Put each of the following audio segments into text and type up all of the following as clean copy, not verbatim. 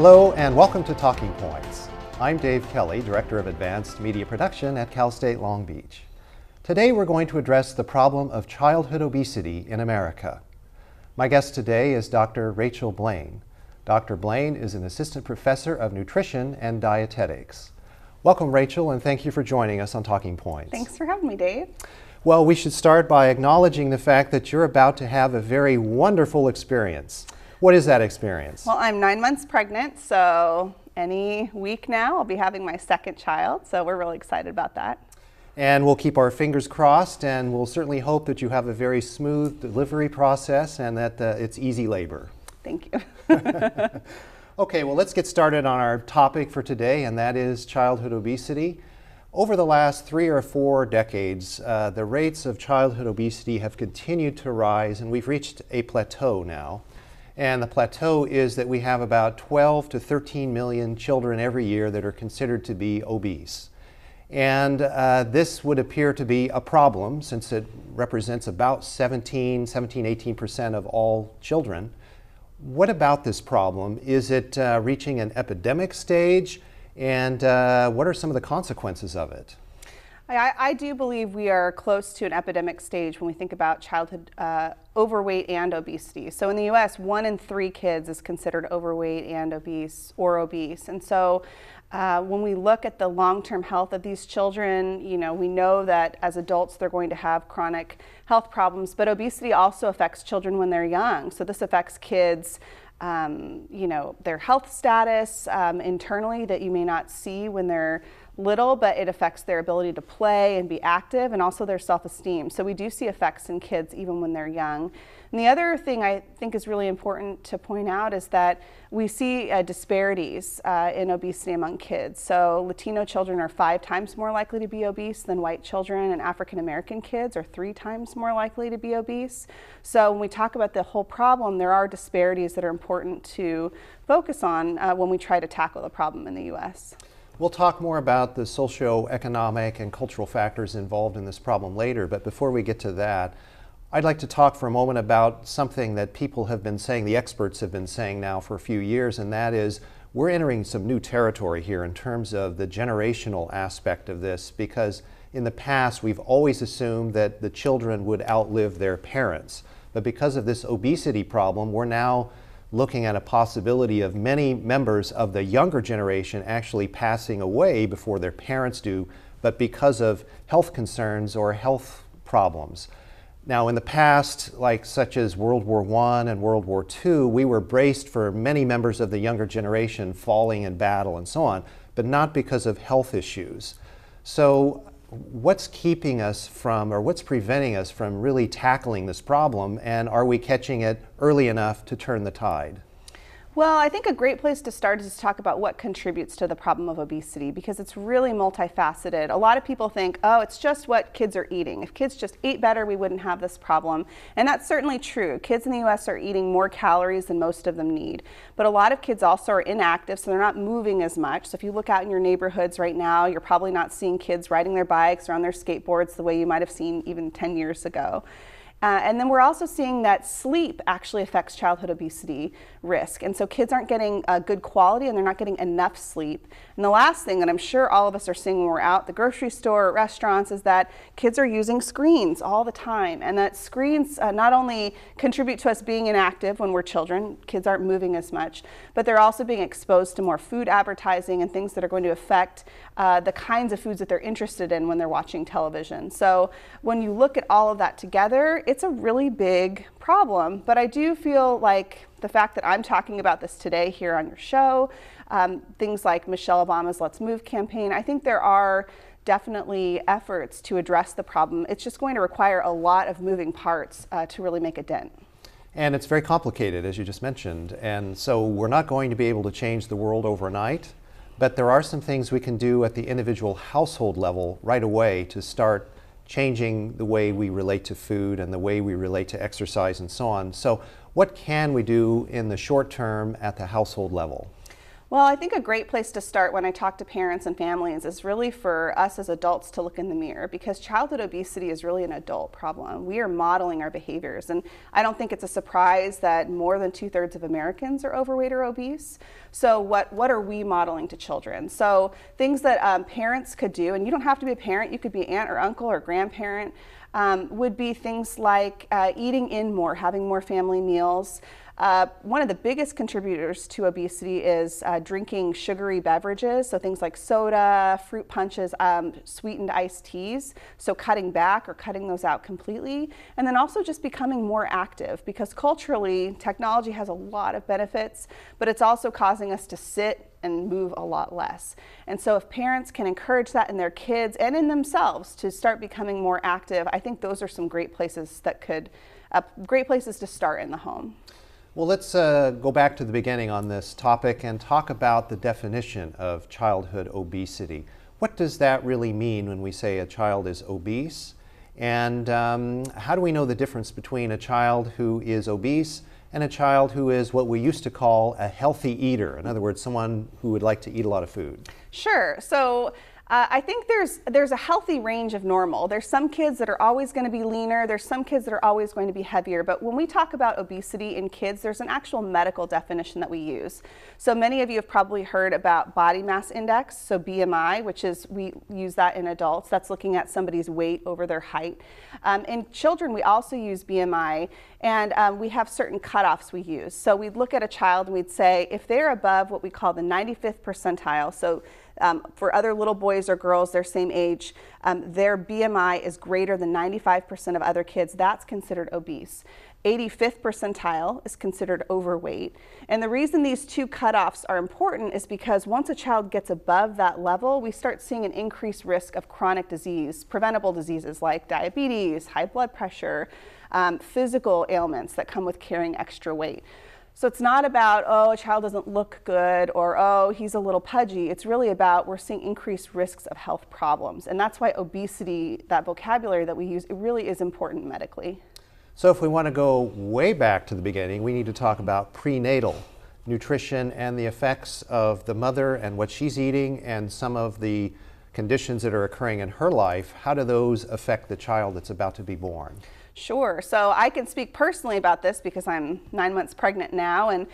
Hello and welcome to Talking Points. I'm Dave Kelly, Director of Advanced Media Production at Cal State Long Beach. Today we're going to address the problem of childhood obesity in America. My guest today is Dr. Rachel Blaine. Dr. Blaine is an Assistant Professor of Nutrition and Dietetics. Welcome, Rachel, and thank you for joining us on Talking Points. Thanks for having me, Dave. Well, we should start by acknowledging the fact that you're about to have a very wonderful experience. What is that experience? Well, I'm 9 months pregnant, so any week now I'll be having my second child, so we're really excited about that. And we'll keep our fingers crossed, and we'll certainly hope that you have a very smooth delivery process and that it's easy labor. Thank you. Okay, well, let's get started on our topic for today, and that is childhood obesity. Over the last 3 or 4 decades, the rates of childhood obesity have continued to rise, and we've reached a plateau now. And the plateau is that we have about 12 to 13 million children every year that are considered to be obese. And this would appear to be a problem since it represents about 18% of all children. What about this problem? Is it reaching an epidemic stage? And what are some of the consequences of it? I do believe we are close to an epidemic stage when we think about childhood overweight and obesity. So in the US, 1 in 3 kids is considered overweight and obese or obese. And so when we look at the long-term health of these children, we know that as adults they're going to have chronic health problems, but obesity also affects children when they're young. So this affects kids, their health status internally that you may not see when they're little, but it affects their ability to play and be active and also their self-esteem. So we do see effects in kids even when they're young. And the other thing I think is really important to point out is that we see disparities in obesity among kids. So Latino children are 5 times more likely to be obese than white children, and African American kids are 3 times more likely to be obese. So when we talk about the whole problem, there are disparities that are important to focus on when we try to tackle the problem in the US. We'll talk more about the socioeconomic and cultural factors involved in this problem later, but before we get to that, I'd like to talk for a moment about something that people have been saying, the experts have been saying now for a few years, and that is we're entering some new territory here in terms of the generational aspect of this, because in the past we've always assumed that the children would outlive their parents. But because of this obesity problem, we're now looking at a possibility of many members of the younger generation actually passing away before their parents do, but because of health concerns or health problems. Now, in the past, such as World War I and World War II, we were braced for many members of the younger generation falling in battle and so on, but not because of health issues. So what's keeping us from, or what's preventing us from really tackling this problem, and are we catching it early enough to turn the tide? Well, I think a great place to start is to talk about what contributes to the problem of obesity, because it's really multifaceted. A lot of people think, oh, it's just what kids are eating. If kids just ate better, we wouldn't have this problem. And that's certainly true. Kids in the US are eating more calories than most of them need. But a lot of kids also are inactive, so they're not moving as much. So if you look out in your neighborhoods right now, you're probably not seeing kids riding their bikes or on their skateboards the way you might have seen even 10 years ago. And then we're also seeing that sleep actually affects childhood obesity risk. And so kids aren't getting good quality and they're not getting enough sleep. And the last thing that I'm sure all of us are seeing when we're out at the grocery store or restaurants is that kids are using screens all the time. And that screens not only contribute to us being inactive when we're children, kids aren't moving as much, but they're also being exposed to more food advertising and things that are going to affect the kinds of foods that they're interested in when they're watching television. So when you look at all of that together, it's a really big problem. But I do feel like the fact that I'm talking about this today here on your show, things like Michelle Obama's Let's Move campaign, I think there are definitely efforts to address the problem. It's just going to require a lot of moving parts to really make a dent. And it's very complicated, as you just mentioned. And so we're not going to be able to change the world overnight, but there are some things we can do at the individual household level right away to start changing the way we relate to food and the way we relate to exercise and so on. So what can we do in the short term at the household level? Well, I think a great place to start when I talk to parents and families is really for us as adults to look in the mirror, because childhood obesity is really an adult problem. We are modeling our behaviors, and I don't think it's a surprise that more than 2/3 of Americans are overweight or obese. So what are we modeling to children? So things that parents could do, and you don't have to be a parent, you could be aunt or uncle or grandparent, would be things like eating in more, having more family meals. One of the biggest contributors to obesity is drinking sugary beverages, so things like soda, fruit punches, sweetened iced teas, so cutting back or cutting those out completely. And then also just becoming more active, because culturally, technology has a lot of benefits, but it's also causing us to sit and move a lot less. And so if parents can encourage that in their kids and in themselves to start becoming more active, I think those are some great places great places to start in the home. Well, let's go back to the beginning on this topic and talk about the definition of childhood obesity. What does that really mean when we say a child is obese? And how do we know the difference between a child who is obese and a child who is what we used to call a healthy eater? In other words, someone who would like to eat a lot of food. Sure. So I think there's a healthy range of normal. There's some kids that are always going to be leaner. There's some kids that are always going to be heavier. But when we talk about obesity in kids, there's an actual medical definition that we use. So many of you have probably heard about body mass index, so BMI, which is, we use that in adults. That's looking at somebody's weight over their height. In children, we also use BMI, and we have certain cutoffs we use. So we'd look at a child and we'd say, if they're above what we call the 95th percentile, so for other little boys or girls their same age, their BMI is greater than 95% of other kids, that's considered obese. 85th percentile is considered overweight. And the reason these two cutoffs are important is because once a child gets above that level, we start seeing an increased risk of chronic disease, preventable diseases like diabetes, high blood pressure, physical ailments that come with carrying extra weight. So it's not about, oh, a child doesn't look good, or oh, he's a little pudgy. It's really about, we're seeing increased risks of health problems. And that's why obesity, that vocabulary that we use, it really is important medically. So if we want to go way back to the beginning, we need to talk about prenatal nutrition and the effects of the mother and what she's eating and some of the conditions that are occurring in her life. How do those affect the child that's about to be born? Sure. So I can speak personally about this because I'm 9 months pregnant now, and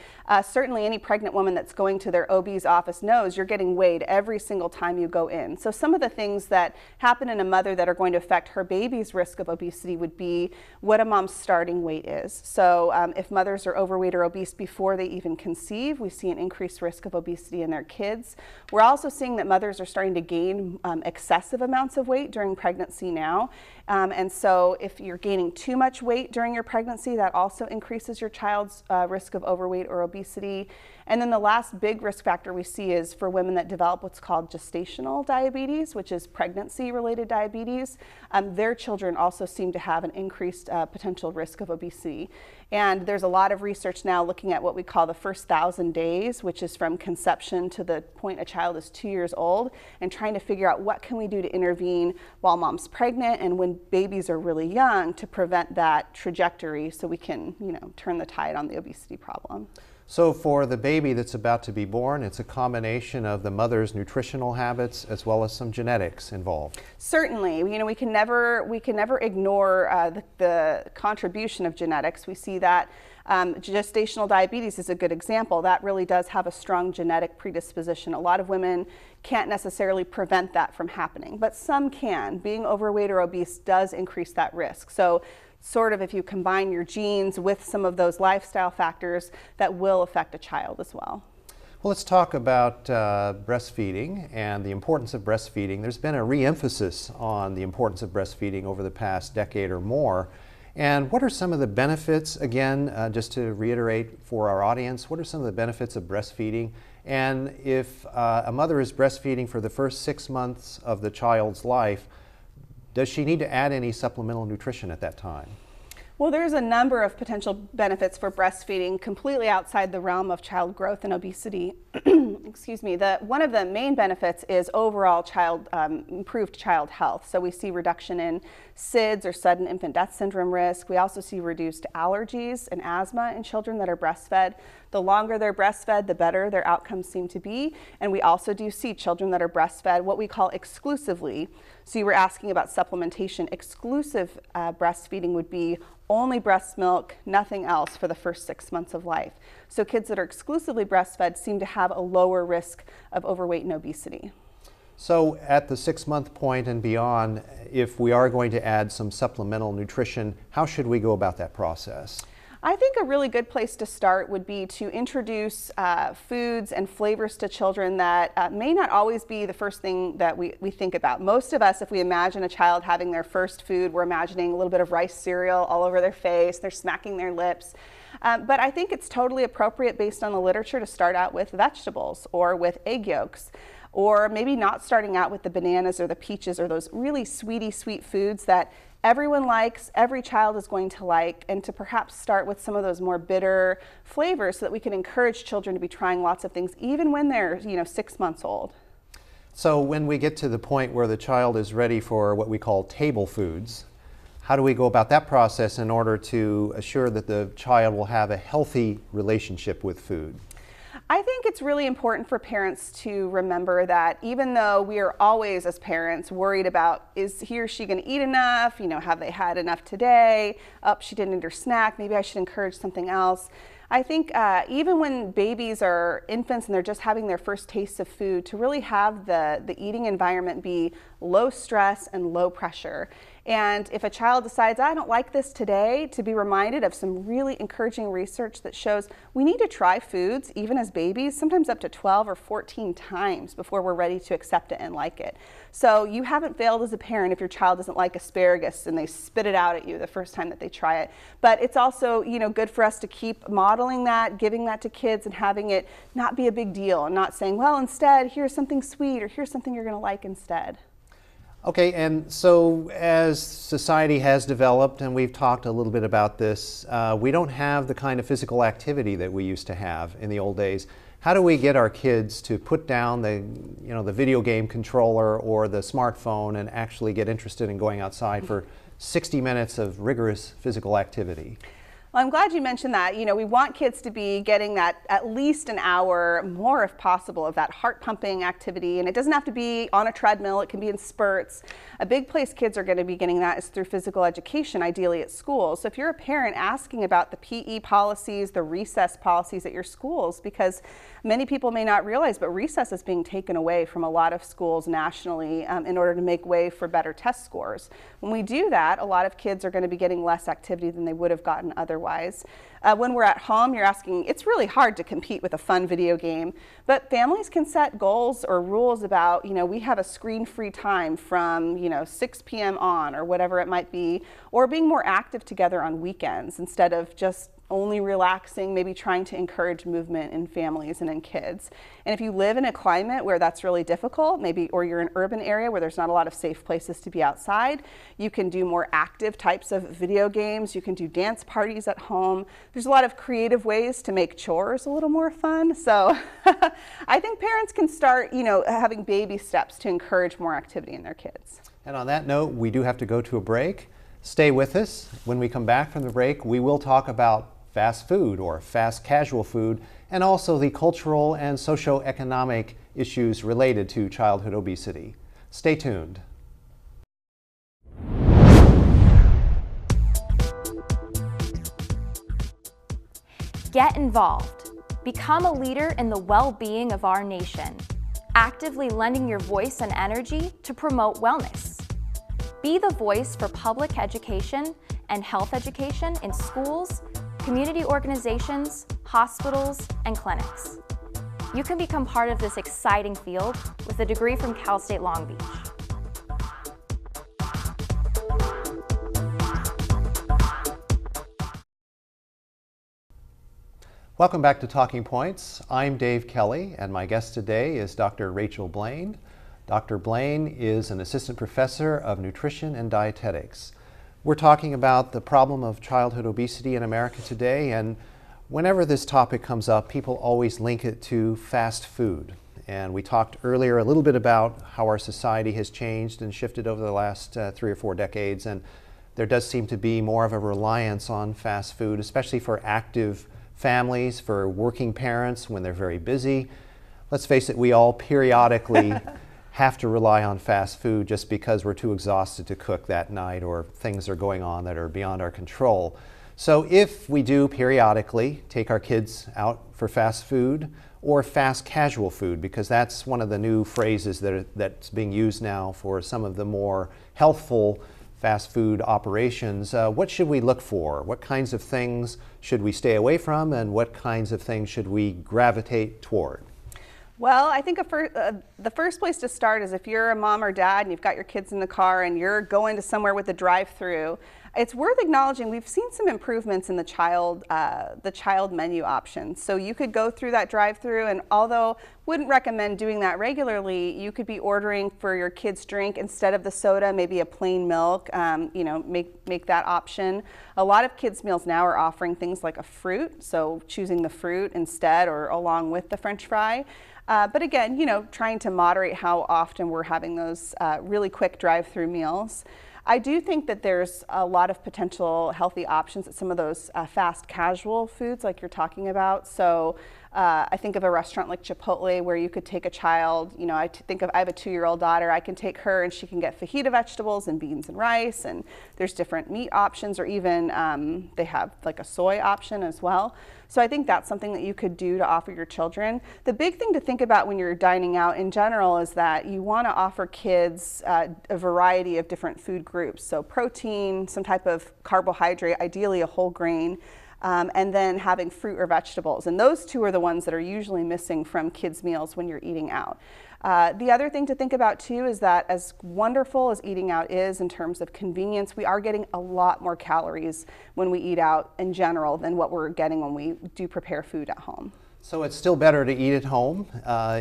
certainly any pregnant woman that's going to their OB's office knows you're getting weighed every single time you go in. So some of the things that happen in a mother that are going to affect her baby's risk of obesity would be what a mom's starting weight is. So if mothers are overweight or obese before they even conceive, we see an increased risk of obesity in their kids. We're also seeing that mothers are starting to gain excessive amounts of weight during pregnancy now. And so if you're gaining too much weight during your pregnancy, that also increases your child's risk of overweight or obesity. And then the last big risk factor we see is for women that develop what's called gestational diabetes, which is pregnancy-related diabetes. Their children also seem to have an increased potential risk of obesity. And there's a lot of research now looking at what we call the first 1,000 days, which is from conception to the point a child is 2 years old, and trying to figure out what can we do to intervene while mom's pregnant and when babies are really young to prevent that trajectory so we can, turn the tide on the obesity problem. So for the baby that's about to be born, it's a combination of the mother's nutritional habits as well as some genetics involved. Certainly, we can never ignore the contribution of genetics. We see that gestational diabetes is a good example. That really does have a strong genetic predisposition. A lot of women can't necessarily prevent that from happening, but some can. Being overweight or obese does increase that risk. So sort of if you combine your genes with some of those lifestyle factors, that will affect a child as well. Well, let's talk about breastfeeding and the importance of breastfeeding. There's been a re-emphasis on the importance of breastfeeding over the past decade or more. And what are some of the benefits, again, just to reiterate for our audience, what are some of the benefits of breastfeeding? And if a mother is breastfeeding for the first 6 months of the child's life, does she need to add any supplemental nutrition at that time? Well, there's a number of potential benefits for breastfeeding completely outside the realm of child growth and obesity. excuse me, one of the main benefits is overall improved child health. So we see reduction in SIDS or sudden infant death syndrome risk. We also see reduced allergies and asthma in children that are breastfed. The longer they're breastfed, the better their outcomes seem to be. And we also do see children that are breastfed what we call exclusively. So you were asking about supplementation. Exclusive breastfeeding would be only breast milk, nothing else for the first 6 months of life. So kids that are exclusively breastfed seem to have a lower risk of overweight and obesity. So at the 6-month point and beyond, if we are going to add some supplemental nutrition, how should we go about that process? I think a really good place to start would be to introduce foods and flavors to children that may not always be the first thing that we think about. Most of us, if we imagine a child having their first food, we're imagining a little bit of rice cereal all over their face, they're smacking their lips. But I think it's totally appropriate based on the literature to start out with vegetables or with egg yolks. Or maybe not starting out with the bananas or the peaches or those really sweet foods that everyone likes, every child is going to like, and to perhaps start with some of those more bitter flavors so that we can encourage children to be trying lots of things even when they're 6 months old. So when we get to the point where the child is ready for what we call table foods, how do we go about that process in order to assure that the child will have a healthy relationship with food? I think it's really important for parents to remember that even though we are always, as parents, worried about, is he or she going to eat enough? Have they had enough today? She didn't eat her snack. Maybe I should encourage something else. I think even when babies are infants and they're just having their first taste of food, to really have the eating environment be low stress and low pressure. And if a child decides, I don't like this today, to be reminded of some really encouraging research that shows we need to try foods, even as babies, sometimes up to 12 or 14 times before we're ready to accept it and like it. So you haven't failed as a parent if your child doesn't like asparagus and they spit it out at you the first time that they try it. But it's also, good for us to keep modeling that, giving that to kids and having it not be a big deal and not saying, well, instead, here's something sweet or here's something you're going to like instead. Okay, and so as society has developed, and we've talked a little bit about this, we don't have the kind of physical activity that we used to have in the old days. How do we get our kids to put down the video game controller or the smartphone and actually get interested in going outside for 60 minutes of rigorous physical activity? Well, I'm glad you mentioned that. We want kids to be getting that at least an hour more, if possible, of that heart pumping activity. And it doesn't have to be on a treadmill. It can be in spurts. A big place kids are going to be getting that is through physical education, ideally at schools. So if you're a parent asking about the PE policies, the recess policies at your schools, because many people may not realize, but recess is being taken away from a lot of schools nationally in order to make way for better test scores. When we do that, a lot of kids are going to be getting less activity than they would have gotten otherwise. When we're at home, you're asking, it's really hard to compete with a fun video game, but families can set goals or rules about, we have a screen-free time from, 6 p.m. on or whatever it might be, or being more active together on weekends instead of just only relaxing, maybe trying to encourage movement in families and in kids. And if you live in a climate where that's really difficult, or you're in an urban area where there's not a lot of safe places to be outside, you can do more active types of video games. You can do dance parties at home. There's a lot of creative ways to make chores a little more fun. So I think parents can start, having baby steps to encourage more activity in their kids. And on that note, we do have to go to a break. Stay with us. When we come back from the break, we will talk about fast food or fast casual food, and also the cultural and socioeconomic issues related to childhood obesity. Stay tuned. Get involved. Become a leader in the well-being of our nation, actively lending your voice and energy to promote wellness. Be the voice for public education and health education in schools, community organizations, hospitals, and clinics. You can become part of this exciting field with a degree from Cal State Long Beach. Welcome back to Talking Points. I'm Dave Kelly, and my guest today is Dr. Rachel Blaine. Dr. Blaine is an assistant professor of nutrition and dietetics. We're talking about the problem of childhood obesity in America today, and Whenever this topic comes up, people always link it to fast food. And we talked earlier a little bit about how our society has changed and shifted over the last 3 or 4 decades. And there does seem to be more of a reliance on fast food, especially for active families, for working parents when they're very busy. Let's face it, we all periodically have to rely on fast food just because we're too exhausted to cook that night or things are going on that are beyond our control. So if we do periodically take our kids out for fast food or fast casual food, because that's one of the new phrases that's being used now for some of the more healthful fast food operations, what should we look for? What kinds of things should we stay away from, and what kinds of things should we gravitate toward? Well, I think the first place to start is if you're a mom or dad and you've got your kids in the car and you're going to somewhere with a drive-through, it's worth acknowledging we've seen some improvements in the child menu options. So you could go through that drive-through, and although wouldn't recommend doing that regularly, you could be ordering for your kids' drink instead of the soda, maybe a plain milk. Make that option. A lot of kids' meals now are offering things like a fruit, so choosing the fruit instead or along with the French fry. But again, trying to moderate how often we're having those really quick drive-through meals. I do think that there's a lot of potential healthy options at some of those fast casual foods like you're talking about. So I think of a restaurant like Chipotle where you could take a child, I have a 2-year-old daughter, I can take her and she can get fajita vegetables and beans and rice, and there's different meat options, or even they have like a soy option as well. So I think that's something that you could do to offer your children. The big thing to think about when you're dining out in general is that you want to offer kids a variety of different food groups. So protein, some type of carbohydrate, ideally a whole grain, and then having fruit or vegetables. And those two are the ones that are usually missing from kids' meals when you're eating out. The other thing to think about too is that as wonderful as eating out is in terms of convenience, we are getting a lot more calories when we eat out in general than what we're getting when we do prepare food at home. So it's still better to eat at home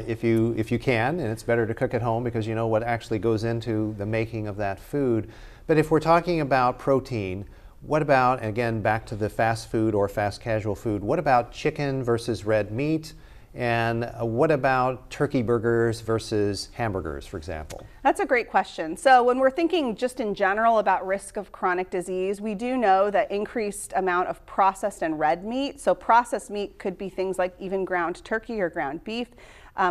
if you can, and it's better to cook at home because you know what actually goes into the making of that food. But if we're talking about protein, what about, again, back to the fast food or fast casual food, what about chicken versus red meat? And what about turkey burgers versus hamburgers, for example? That's a great question. So when we're thinking just in general about risk of chronic disease, we do know that increased amount of processed and red meat, so processed meat could be things like even ground turkey or ground beef,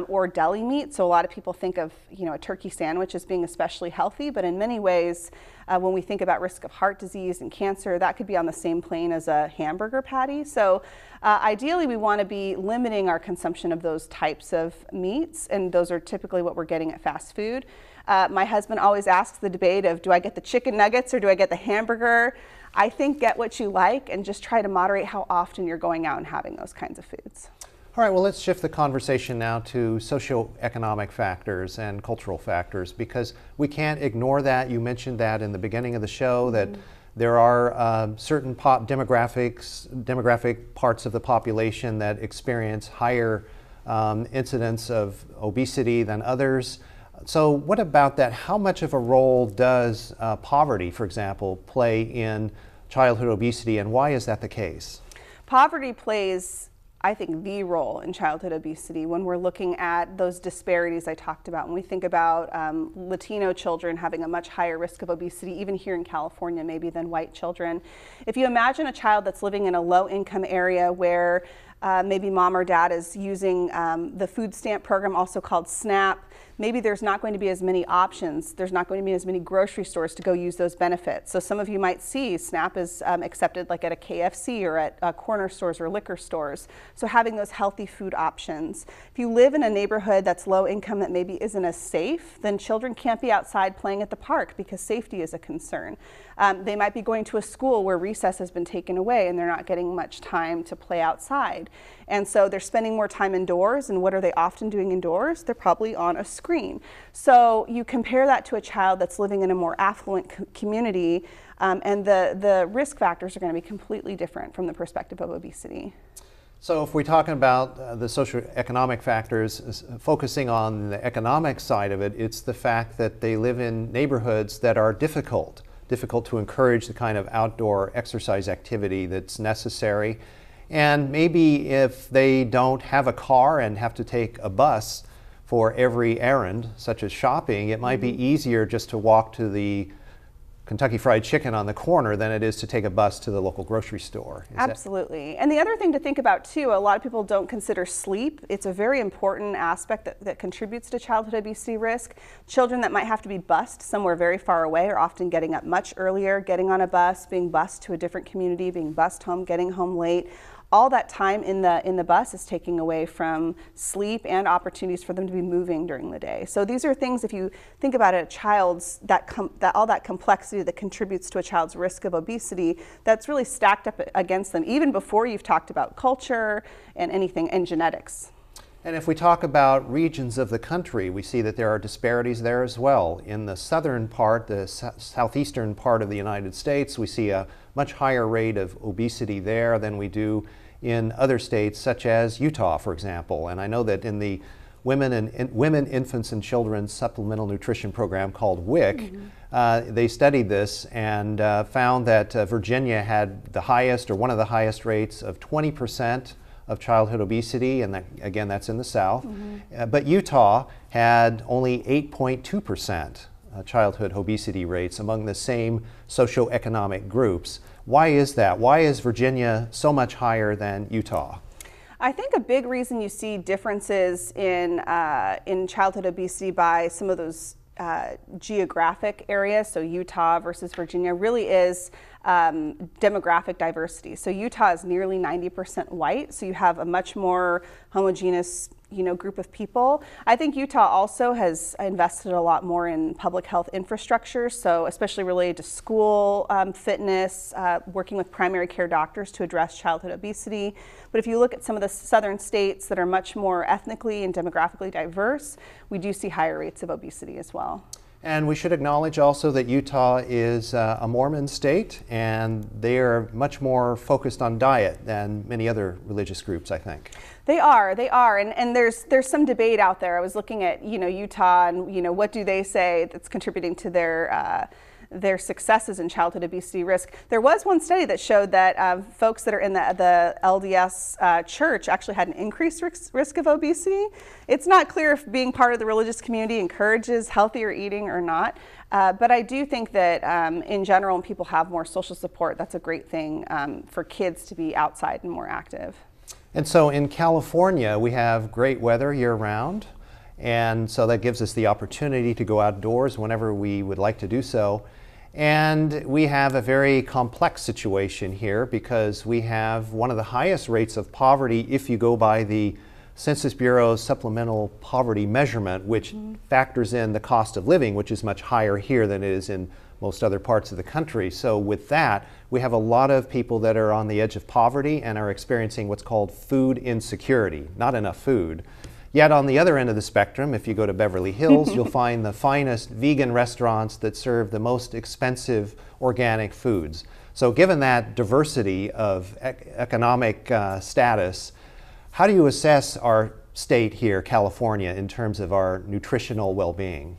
or deli meat. So a lot of people think of a turkey sandwich as being especially healthy, but in many ways, when we think about risk of heart disease and cancer, that could be on the same plane as a hamburger patty. So ideally, we want to be limiting our consumption of those types of meats, and those are typically what we're getting at fast food. My husband always asks the debate of, do I get the chicken nuggets or do I get the hamburger? I think get what you like and just try to moderate how often you're going out and having those kinds of foods. All right, well, let's shift the conversation now to socioeconomic factors and cultural factors, because we can't ignore that. You mentioned that in the beginning of the show, that there are certain demographic parts of the population that experience higher incidence of obesity than others. So what about that? How much of a role does poverty, for example, play in childhood obesity, and why is that the case? Poverty plays, I think, the role in childhood obesity when we're looking at those disparities I talked about. When we think about Latino children having a much higher risk of obesity, even here in California, maybe than white children. If you imagine a child that's living in a low-income area where maybe mom or dad is using the food stamp program, also called SNAP, maybe there's not going to be as many options. There's not going to be as many grocery stores to go use those benefits. So some of you might see SNAP is accepted like at a KFC or at corner stores or liquor stores. So having those healthy food options. If you live in a neighborhood that's low income that maybe isn't as safe, then children can't be outside playing at the park because safety is a concern. They might be going to a school where recess has been taken away and they're not getting much time to play outside. And so they're spending more time indoors, and what are they often doing indoors? They're probably on a screen. So you compare that to a child that's living in a more affluent community, and the risk factors are going to be completely different from the perspective of obesity. So if we're talking about the socioeconomic factors, focusing on the economic side of it, it's the fact that they live in neighborhoods that are difficult to encourage the kind of outdoor exercise activity that's necessary. And maybe if they don't have a car and have to take a bus for every errand, such as shopping, it might be easier just to walk to the Kentucky Fried Chicken on the corner than it is to take a bus to the local grocery store. Absolutely. And the other thing to think about too, a lot of people don't consider sleep. It's a very important aspect that contributes to childhood obesity risk. Children that might have to be bused somewhere very far away are often getting up much earlier, getting on a bus, being bused to a different community, being bused home, getting home late. All that time in the bus is taking away from sleep and opportunities for them to be moving during the day. So these are things, if you think about it, a child's all that complexity that contributes to a child's risk of obesity, that's really stacked up against them, even before you've talked about culture and anything and genetics. And if we talk about regions of the country, we see that there are disparities there as well. In the southern part, the southeastern part of the United States, we see a much higher rate of obesity there than we do in other states, such as Utah, for example. And I know that in the Women, Infants, and Children's Supplemental Nutrition Program called WIC, they studied this and found that Virginia had the highest, or one of the highest rates of 20% of childhood obesity, and that, again, that's in the South. But Utah had only 8.2% childhood obesity rates among the same socioeconomic groups. Why is that? Why is Virginia so much higher than Utah? I think a big reason you see differences in childhood obesity by some of those geographic areas, so Utah versus Virginia, really is demographic diversity. So Utah is nearly 90% white, so you have a much more homogeneous group of people. I think Utah also has invested a lot more in public health infrastructure, so especially related to school, fitness, working with primary care doctors to address childhood obesity. But if you look at some of the southern states that are much more ethnically and demographically diverse, we do see higher rates of obesity as well. And we should acknowledge also that Utah is a Mormon state, and they are much more focused on diet than many other religious groups, I think. They are, and there's some debate out there. I was looking at Utah and what do they say that's contributing to their successes in childhood obesity risk. There was one study that showed that folks that are in the LDS church actually had an increased risk of obesity. It's not clear if being part of the religious community encourages healthier eating or not, but I do think that in general, when people have more social support, that's a great thing for kids to be outside and more active. And so in California, we have great weather year-round, and so that gives us the opportunity to go outdoors whenever we would like to do so. And we have a very complex situation here because we have one of the highest rates of poverty if you go by the Census Bureau's supplemental poverty measurement, which factors in the cost of living, which is much higher here than it is in most other parts of the country. So with that, we have a lot of people that are on the edge of poverty and are experiencing what's called food insecurity, not enough food. Yet on the other end of the spectrum, if you go to Beverly Hills, you'll find the finest vegan restaurants that serve the most expensive organic foods. So given that diversity of economic status, how do you assess our state here, California, in terms of our nutritional well-being?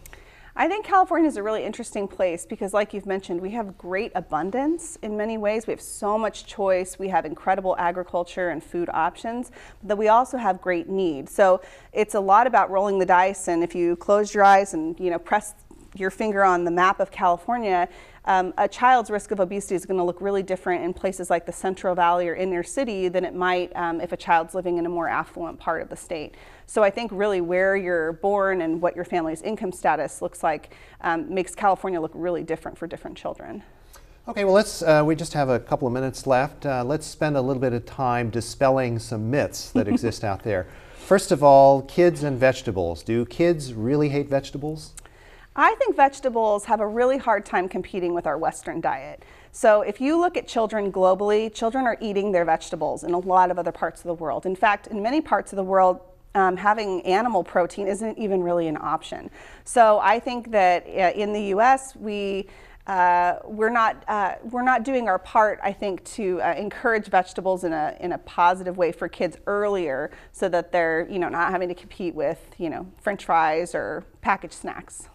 I think California is a really interesting place because, like you've mentioned, we have great abundance in many ways. We have so much choice. We have incredible agriculture and food options, but we also have great need. So it's a lot about rolling the dice, and if you close your eyes and press your finger on the map of California, a child's risk of obesity is going to look really different in places like the Central Valley or inner city than it might if a child's living in a more affluent part of the state. So I think really where you're born and what your family's income status looks like makes California look really different for different children. Okay, well, we just have a couple of minutes left. Let's spend a little bit of time dispelling some myths that exist out there. First of all, kids and vegetables. Do kids really hate vegetables? I think vegetables have a really hard time competing with our Western diet. So if you look at children globally, children are eating their vegetables in a lot of other parts of the world. In fact, in many parts of the world, having animal protein isn't even really an option. So I think that in the U.S. we're not doing our part, I think, to encourage vegetables in a positive way for kids earlier, so that they're not having to compete with French fries or packaged snacks.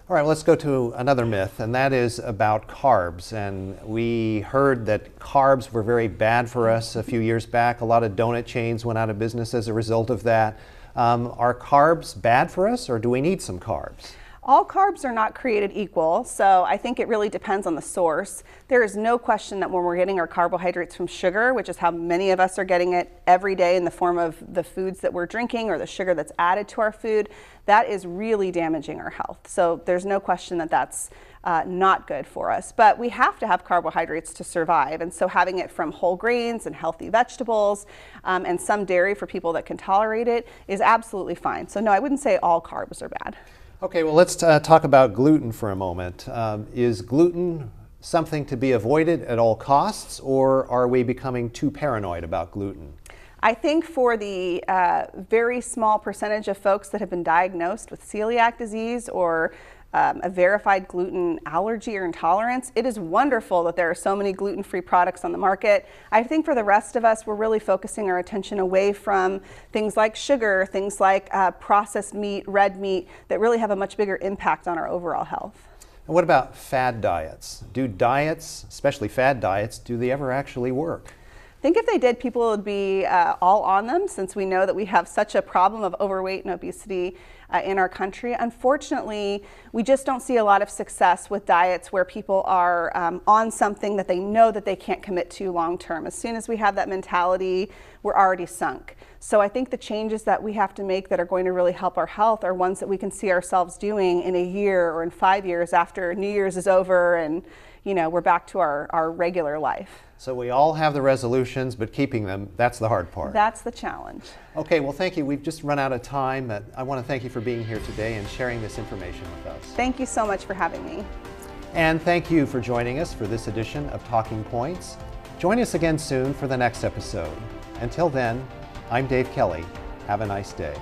All right, let's go to another myth, and that is about carbs. And we heard that carbs were very bad for us a few years back. A lot of donut chains went out of business as a result of that. Are carbs bad for us, or do we need some carbs? All carbs are not created equal, so I think it really depends on the source. There is no question that when we're getting our carbohydrates from sugar, which is how many of us are getting it every day in the form of the foods that we're drinking or the sugar that's added to our food, that is really damaging our health. So there's no question that that's not good for us. But we have to have carbohydrates to survive, and so having it from whole grains and healthy vegetables and some dairy for people that can tolerate it is absolutely fine. So no, I wouldn't say all carbs are bad. Okay, well, let's talk about gluten for a moment. Is gluten something to be avoided at all costs, or are we becoming too paranoid about gluten? I think for the very small percentage of folks that have been diagnosed with celiac disease or a verified gluten allergy or intolerance, it is wonderful that there are so many gluten-free products on the market. I think for the rest of us, we're really focusing our attention away from things like sugar, things like processed meat, red meat, that really have a much bigger impact on our overall health. And what about fad diets? Do diets, especially fad diets, do they ever actually work? I think if they did, people would be all on them, since we know that we have such a problem of overweight and obesity in our country. Unfortunately, we just don't see a lot of success with diets where people are on something that they know that they can't commit to long term. As soon as we have that mentality, we're already sunk. So I think the changes that we have to make that are going to really help our health are ones that we can see ourselves doing in a year or in 5 years after New Year's is over and we're back to our regular life. So we all have the resolutions, but keeping them, that's the hard part. That's the challenge. Okay, well, thank you. We've just run out of time. I want to thank you for being here today and sharing this information with us. Thank you so much for having me. And thank you for joining us for this edition of Talking Points. Join us again soon for the next episode. Until then, I'm Dave Kelly. Have a nice day.